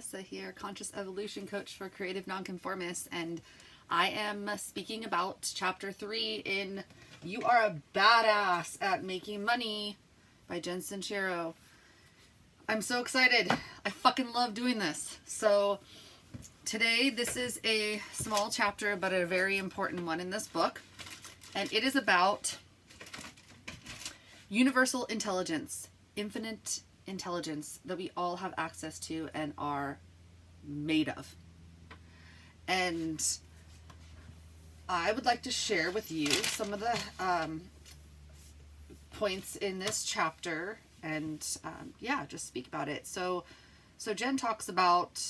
Tessa here, Conscious Evolution Coach for Creative Nonconformists, and I am speaking about Chapter 3 in You Are a Badass at Making Money by Jen Sincero. I'm so excited. I fucking love doing this. So today, this is a small chapter, but a very important one in this book, and it is about universal intelligence, infinite intelligence that we all have access to and are made of. And I would like to share with you some of the points in this chapter and just speak about it. So Jen talks about,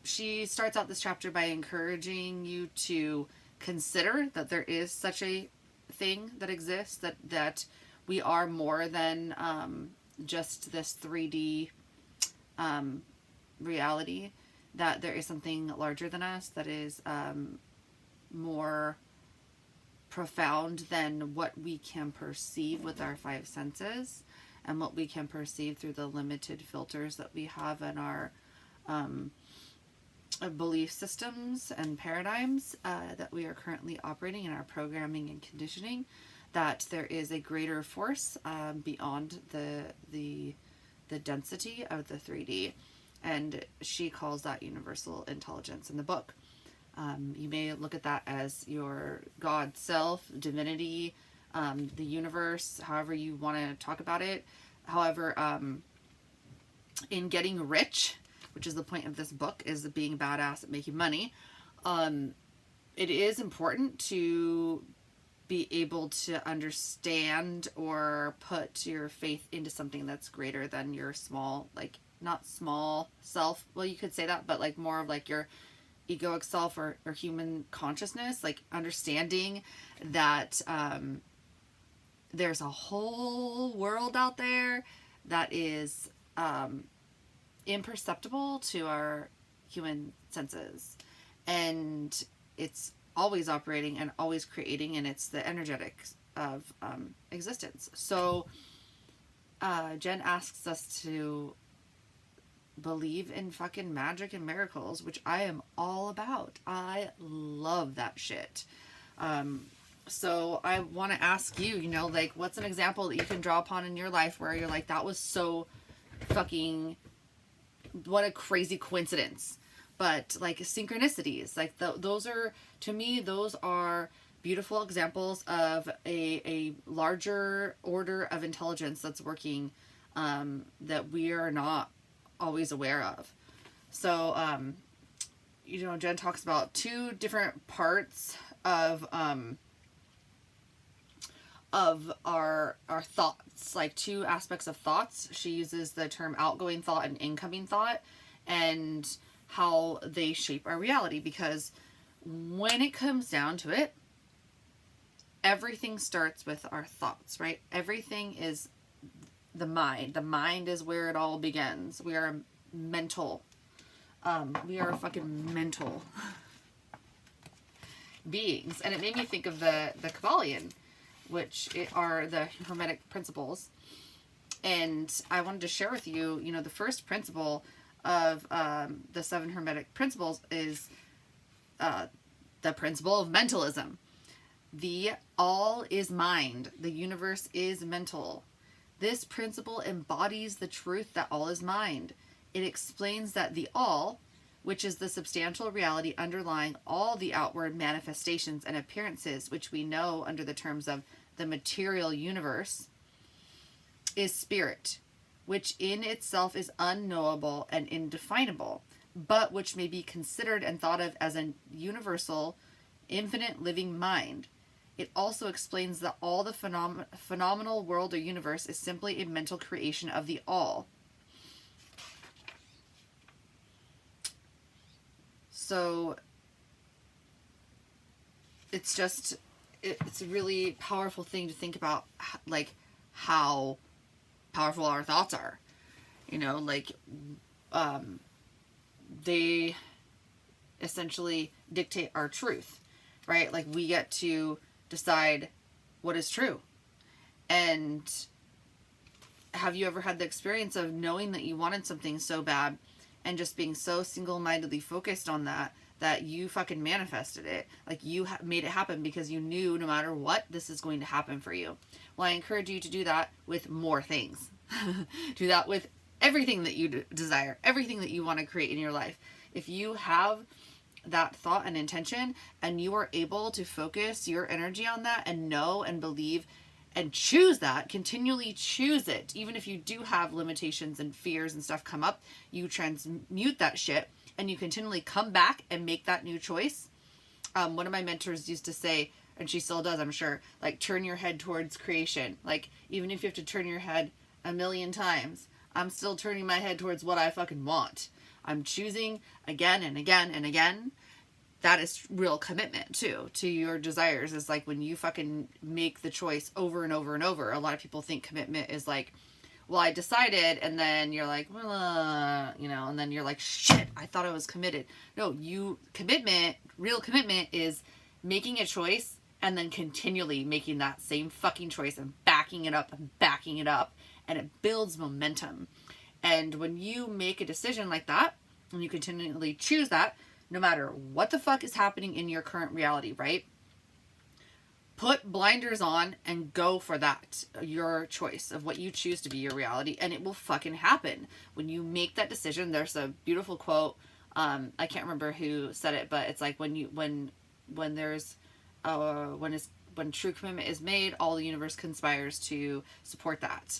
she starts out this chapter by encouraging you to consider that there is such a thing that exists, that we are more than just this 3D reality, that there is something larger than us that is more profound than what we can perceive with our five senses and what we can perceive through the limited filters that we have in our belief systems and paradigms that we are currently operating in our programming and conditioning, that there is a greater force beyond the density of the 3D, and she calls that universal intelligence in the book. You may look at that as your God self, divinity, the universe, however you want to talk about it. However, in getting rich, which is the point of this book, is being badass at making money, it is important to be able to understand or put your faith into something that's greater than your small, like, not small self, well, you could say that, but like more of like your egoic self or human consciousness, like understanding that there's a whole world out there that is imperceptible to our human senses, and it's always operating and always creating, and it's the energetics of existence. So Jen asks us to believe in fucking magic and miracles, which I am all about. I love that shit. So I want to ask you, like, what's an example that you can draw upon in your life where you're like, that was so fucking, what a crazy coincidence. But like synchronicities, like those are, to me, those are beautiful examples of a larger order of intelligence that's working, that we are not always aware of. So, Jen talks about two different parts of our thoughts, like two aspects of thoughts. She uses the term outgoing thought and incoming thought, and how they shape our reality, because when it comes down to it, everything starts with our thoughts, right? Everything is the mind. The mind is where it all begins. We are mental. We are fucking mental beings. And it made me think of the Kabbalion, which are the Hermetic principles. And I wanted to share with you, the first principle of the 7 Hermetic principles is the principle of mentalism. The all is mind. The universe is mental. This principle embodies the truth that all is mind. It explains that the all, which is the substantial reality underlying all the outward manifestations and appearances which we know under the terms of the material universe, is spirit, which in itself is unknowable and indefinable, but which may be considered and thought of as a universal, infinite living mind. It also explains that all the phenomenal world or universe is simply a mental creation of the all. So it's a really powerful thing to think about, like how powerful our thoughts are. They essentially dictate our truth, right? Like, we get to decide what is true. And have you ever had the experience of knowing that you wanted something so bad and just being so single-mindedly focused on that, that you fucking manifested it. Like, you made it happen because you knew no matter what, this is going to happen for you. Well, I encourage you to do that with more things. Do that with everything that you desire, everything that you want to create in your life. If you have that thought and intention, and you are able to focus your energy on that and know and believe and choose that, continually choose it, even if you do have limitations and fears and stuff come up, you transmute that shit and you continually come back and make that new choice. One of my mentors used to say, and she still does, I'm sure, like, turn your head towards creation. Like, even if you have to turn your head a million times, I'm still turning my head towards what I fucking want. I'm choosing again and again and again. That is real commitment too, to your desires. Is like when you fucking make the choice over and over and over. A lot of people think commitment is like, well, I decided, and then you're like, well, and then you're like, shit, I thought I was committed. No, real commitment is making a choice and then continually making that same fucking choice and backing it up and backing it up, and it builds momentum. And when you make a decision like that, and you continually choose that, no matter what the fuck is happening in your current reality, right? Put blinders on and go for that, your choice of what you choose to be your reality, and it will fucking happen. When you make that decision, there's a beautiful quote. I can't remember who said it, but it's like when true commitment is made, all the universe conspires to support that.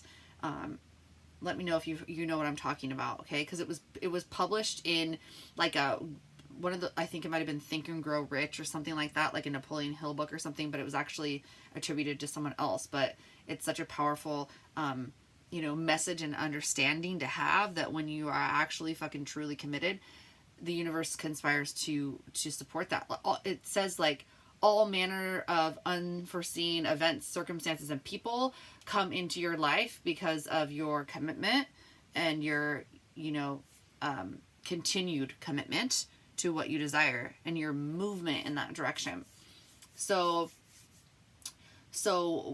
Let me know if you know what I'm talking about, okay? Because it was published in like I think it might have been Think and Grow Rich or something like that, like a Napoleon Hill book or something, but it was actually attributed to someone else. But it's such a powerful, message and understanding to have, that when you are actually fucking truly committed, the universe conspires to support that. It says like all manner of unforeseen events, circumstances, and people come into your life because of your commitment and your, continued commitment to what you desire and your movement in that direction. So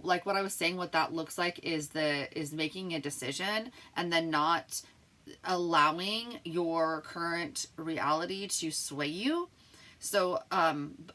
like what I was saying, what that looks like is making a decision and then not allowing your current reality to sway you. So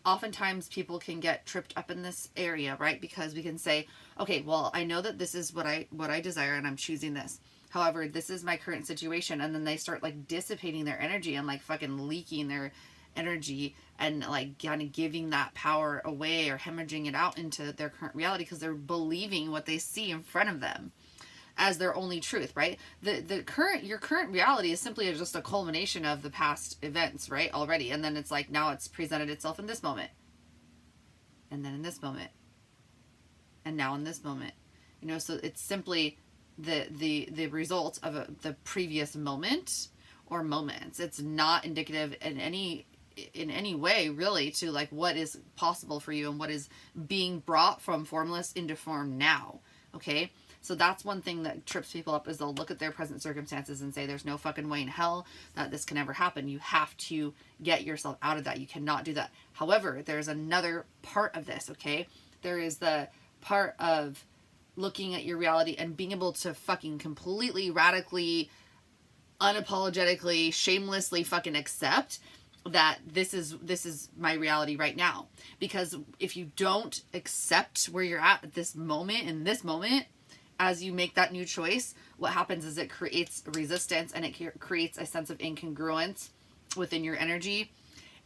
oftentimes people can get tripped up in this area, right? Because we can say, okay, well, I know that this is what I desire and I'm choosing this. However, this is my current situation. And then they start like dissipating their energy and like fucking leaking their energy and like kind of giving that power away or hemorrhaging it out into their current reality because they're believing what they see in front of them as their only truth, right? Your current reality is simply just a culmination of the past events, right? Already. And then it's like, now it's presented itself in this moment. And then in this moment. And now in this moment. So it's simply the result of the previous moment or moments. It's not indicative in any way really to like what is possible for you and what is being brought from formless into form now. Okay. So that's one thing that trips people up, is they'll look at their present circumstances and say, there's no fucking way in hell that this can ever happen. You have to get yourself out of that. You cannot do that. However, there's another part of this. Okay. There is the part of looking at your reality and being able to fucking completely, radically, unapologetically, shamelessly fucking accept that this is my reality right now. Because if you don't accept where you're at this moment, in this moment, as you make that new choice, what happens is it creates resistance and it creates a sense of incongruence within your energy.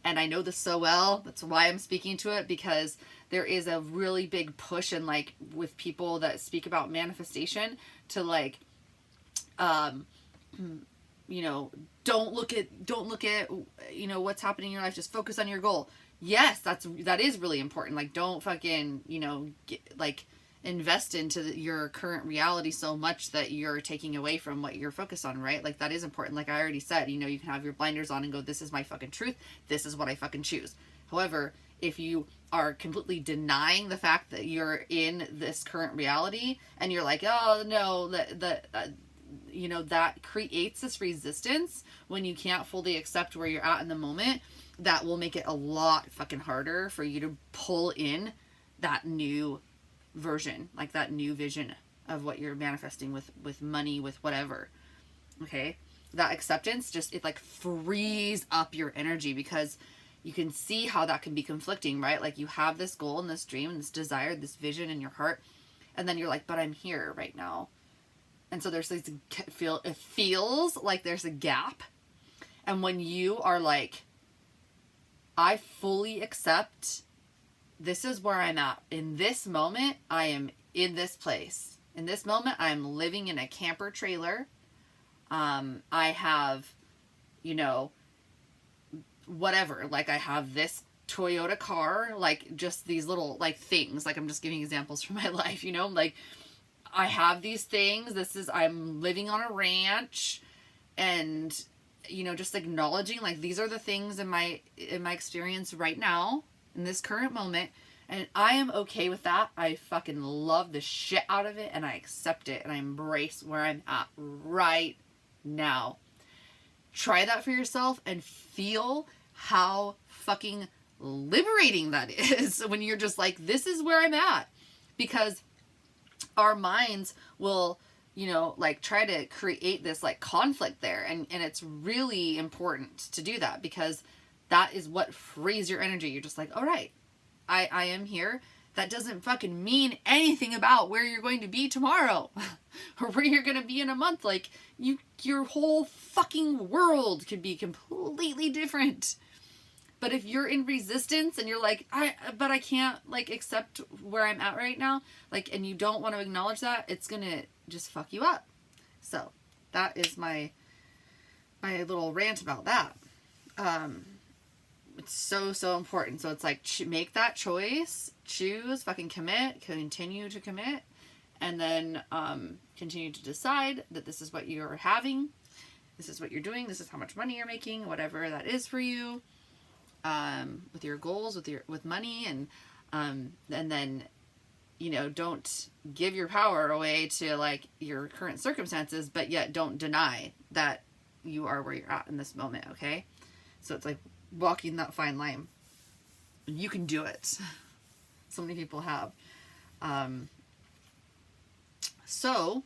And I know this so well. That's why I'm speaking to it, because there is a really big push and like with people that speak about manifestation to like, don't look at, what's happening in your life. Just focus on your goal. Yes, that is really important. Like, don't fucking, invest into your current reality so much that you're taking away from what you're focused on, right? Like, that is important. Like I already said, you can have your blinders on and go, this is my fucking truth. This is what I fucking choose. However, if you are completely denying the fact that you're in this current reality and you're like, oh no, that creates this resistance when you can't fully accept where you're at in the moment. That will make it a lot fucking harder for you to pull in that new version, like that new vision of what you're manifesting with money, with whatever. Okay. that acceptance, just, it like frees up your energy, because you can see how that can be conflicting, right? Like you have this goal and this dream and this desire, this vision in your heart, and then you're like, but I'm here right now. And so there's this, it feels like there's a gap. And when you are like, I fully accept, this is where I'm at. In this moment, I am in this place. In this moment, I'm living in a camper trailer. I have, you know, whatever, like I have this Toyota car, like just these little like things, like I'm just giving examples from my life, you know, like I have these things, I'm living on a ranch, and, you know, just acknowledging like these are the things in my experience right now, in this current moment, and I am okay with that. I fucking love the shit out of it, and I accept it, and I embrace where I'm at right now. Try that for yourself and feel how fucking liberating that is when you're just like, this is where I'm at. Because our minds will, you know, like try to create this like conflict there. And it's really important to do that, because that is what frees your energy. You're just like, all right, I am here. That doesn't fucking mean anything about where you're going to be tomorrow or where you're going to be in a month. Like your whole fucking world could be completely different. But if you're in resistance and you're like, but I can't like accept where I'm at right now, like, and you don't want to acknowledge that, it's going to just fuck you up. So that is my little rant about that. It's so important. So it's like, make that choice, choose, fucking commit, continue to commit, and then continue to decide that this is what you're having, this is what you're doing, this is how much money you're making, whatever that is for you, with your goals, with money, and then, you know, don't give your power away to like your current circumstances, but yet don't deny that you are where you're at in this moment. Okay, so it's like walking that fine line. You can do it. So many people have. So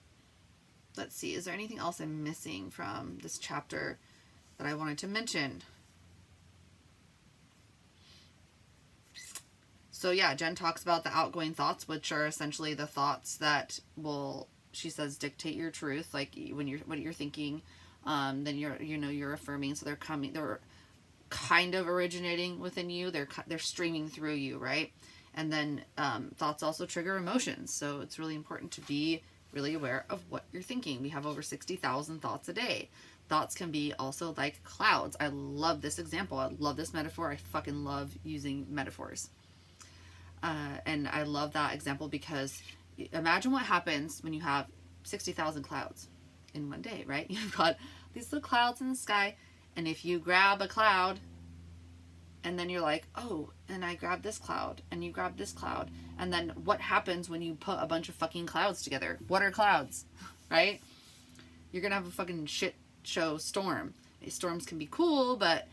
let's see, is there anything else I'm missing from this chapter that I wanted to mention? So yeah, Jen talks about the outgoing thoughts, which are essentially the thoughts that will, she says, dictate your truth. Like when what you're thinking, then you're affirming. So they're kind of originating within you. They're streaming through you, right? And then thoughts also trigger emotions. So it's really important to be really aware of what you're thinking. We have over 60,000 thoughts a day. Thoughts can be also like clouds. I love this example. I love this metaphor. I fucking love using metaphors. And I love that example because imagine what happens when you have 60,000 clouds in one day, right? You've got these little clouds in the sky, and if you grab a cloud and then you're like, oh, and I grab this cloud and you grab this cloud, and then what happens when you put a bunch of fucking clouds together? What are clouds, right? You're gonna have a fucking shit show storm. Storms can be cool, but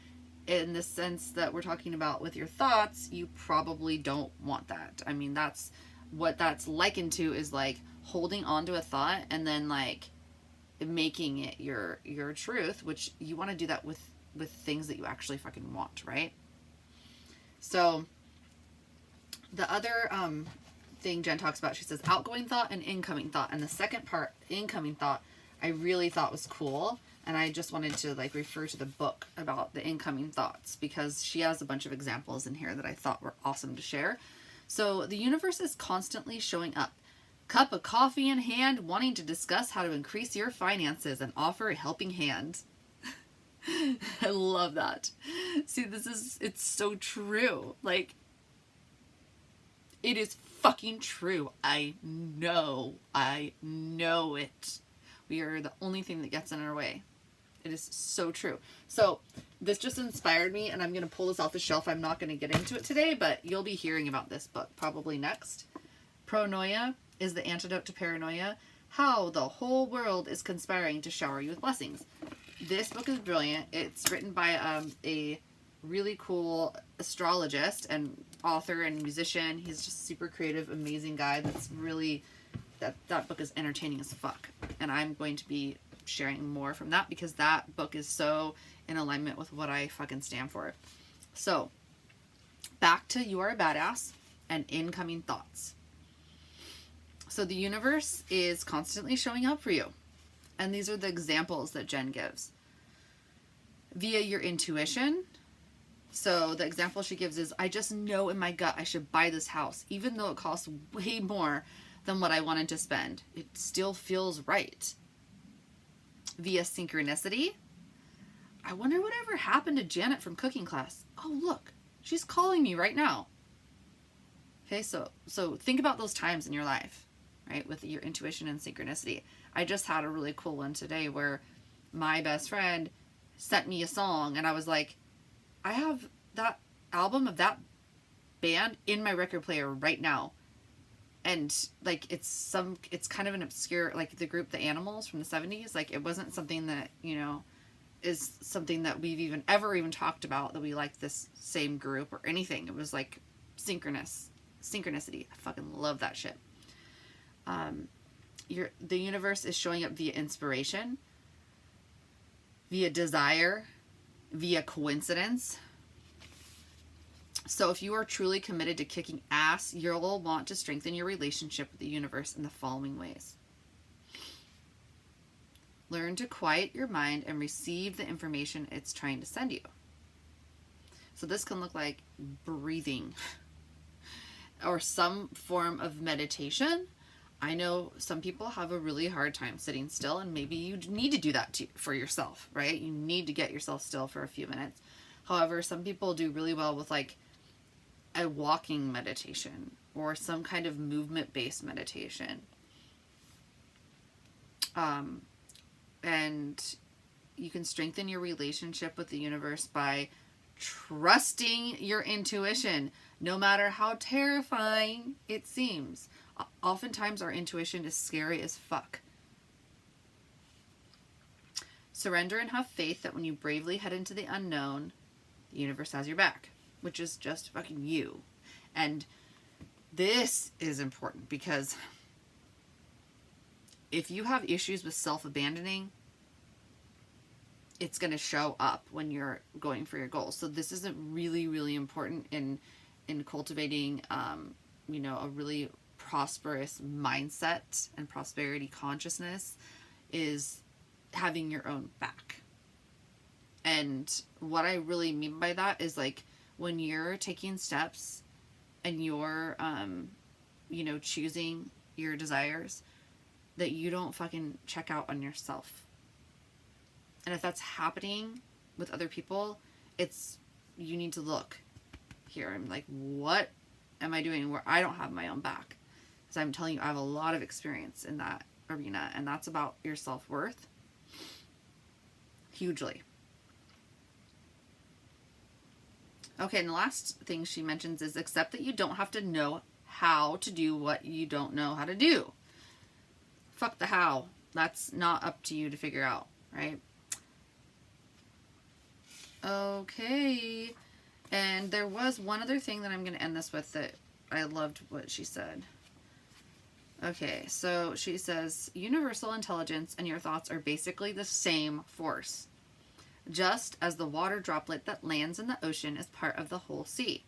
in the sense that we're talking about with your thoughts, you probably don't want that. I mean, that's what that's likened to, is like holding on to a thought and then like making it your truth, which you want to do that with things that you actually fucking want, right? So the other thing Jen talks about, she says outgoing thought and incoming thought. And the second part, incoming thought, I really thought was cool. And I just wanted to like refer to the book about the incoming thoughts, because she has a bunch of examples in here that I thought were awesome to share. So the universe is constantly showing up, cup of coffee in hand, wanting to discuss how to increase your finances and offer a helping hand. I love that. See, it's so true. Like, it is fucking true. I know it. We are the only thing that gets in our way. It is so true. So this just inspired me, and I'm going to pull this off the shelf. I'm not going to get into it today, but you'll be hearing about this book probably next. Pronoia is the antidote to paranoia. How the whole world is conspiring to shower you with blessings. This book is brilliant. It's written by a really cool astrologist and author and musician. He's just super creative, amazing guy. That's really, that book is entertaining as fuck. And I'm going to be sharing more from that because that book is so in alignment with what I fucking stand for. So, back to You Are a Badass and Incoming Thoughts. So the universe is constantly showing up for you. And these are the examples that Jen gives. Via your intuition. So the example she gives is, I just know in my gut I should buy this house, even though it costs way more than what I wanted to spend. It still feels right. Via synchronicity. I wonder whatever happened to Janet from cooking class. Oh, look, she's calling me right now. Okay, so think about those times in your life, right, with your intuition and synchronicity. I just had a really cool one today where my best friend sent me a song and I was like, I have that album of that band in my record player right now. And like, it's kind of an obscure, like the group, The Animals from the 70s. Like, it wasn't something that, you know, is something that we've ever talked about, that we like this same group or anything. It was like synchronicity. I fucking love that shit. The universe is showing up via inspiration, via desire, via coincidence. So if you are truly committed to kicking ass, you'll want to strengthen your relationship with the universe in the following ways. Learn to quiet your mind and receive the information it's trying to send you. So this can look like breathing or some form of meditation. I know some people have a really hard time sitting still, and maybe you need to do that for yourself, right? You need to get yourself still for a few minutes. However, some people do really well with like a walking meditation or some kind of movement-based meditation. And you can strengthen your relationship with the universe by trusting your intuition, no matter how terrifying it seems. Oftentimes our intuition is scary as fuck. Surrender and have faith that when you bravely head into the unknown, the universe has your back, which is just fucking you. And this is important because if you have issues with self-abandoning, it's going to show up when you're going for your goals. So this is really, really important in cultivating, a really prosperous mindset and prosperity consciousness, is having your own back. And what I really mean by that is like when you're taking steps and you're, choosing your desires, that you don't fucking check out on yourself. And if that's happening with other people, you need to look here. I'm like, what am I doing where I don't have my own back? Because I'm telling you, I have a lot of experience in that arena, and that's about your self-worth. Hugely. Okay, and the last thing she mentions is accept that you don't have to know how to do what you don't know how to do. Fuck the how. That's not up to you to figure out, right? Okay. And there was one other thing that I'm going to end this with that I loved what she said. Okay, so she says, universal intelligence and your thoughts are basically the same force, just as the water droplet that lands in the ocean is part of the whole sea.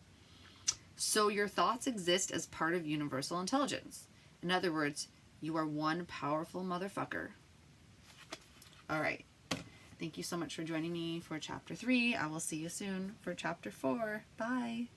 So your thoughts exist as part of universal intelligence. In other words, you are one powerful motherfucker. All right. Thank you so much for joining me for Chapter 3. I will see you soon for Chapter 4. Bye.